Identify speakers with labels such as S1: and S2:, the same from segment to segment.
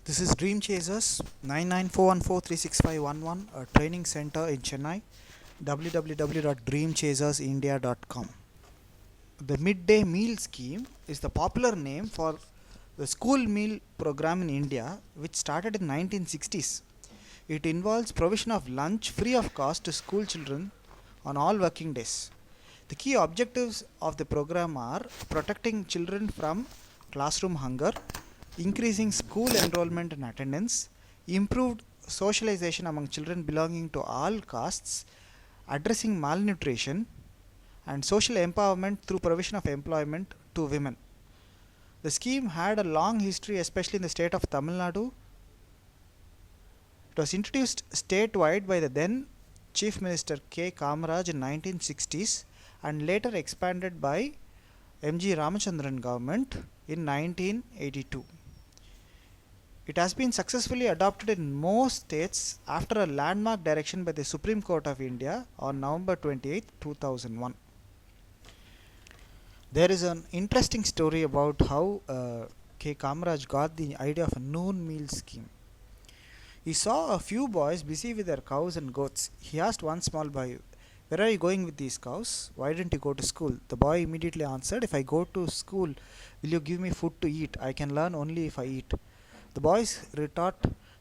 S1: This is Dream Chasers 9941436511, a training center in Chennai. www.dreamchasersindia.com. The midday meal scheme is the popular name for the school meal program in India, which started in 1960s. It involves provision of lunch free of cost to school children on all working days. The key objectives of the program are protecting children from classroom hunger, increasing school enrollment and attendance, improved socialization among children belonging to all castes, addressing malnutrition, and social empowerment through provision of employment to women. The scheme had a long history, especially in the state of Tamil Nadu. It was introduced statewide by the then Chief Minister K. Kamaraj in 1960s and later expanded by M.G. Ramachandran government in 1982. It has been successfully adopted in most states after a landmark direction by the Supreme Court of India on November 28, 2001. There is an interesting story about how K. Kamaraj got the idea of a noon meal scheme. He saw a few boys busy with their cows and goats. He asked one small boy, "Where are you going with these cows? Why didn't you go to school?" The boy immediately answered, "If I go to school, will you give me food to eat? I can learn only if I eat." The boy's retort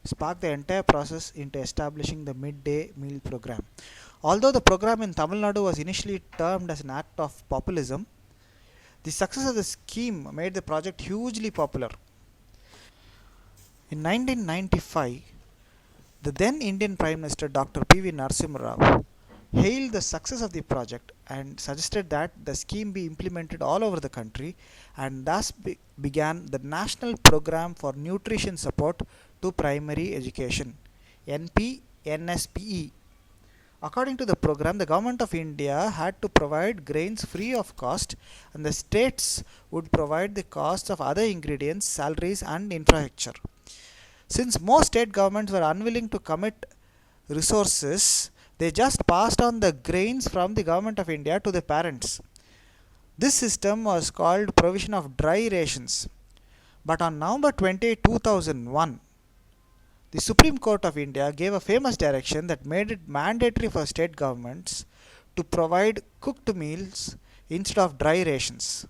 S1: sparked the entire process into establishing the midday meal program. Although the program in Tamil Nadu was initially termed as an act of populism, the success of the scheme made the project hugely popular. In 1995, the then Indian Prime Minister Dr. P.V. Narasimha Rao hailed the success of the project and suggested that the scheme be implemented all over the country, and thus began the National Program for Nutrition Support to Primary Education (NPNSPE). According to the program, the Government of India had to provide grains free of cost, and the states would provide the costs of other ingredients, salaries, and infrastructure. Since most state governments were unwilling to commit resources, they just passed on the grains from the Government of India to the parents. This system was called provision of dry rations. But on November 28, 2001, the Supreme Court of India gave a famous direction that made it mandatory for state governments to provide cooked meals instead of dry rations.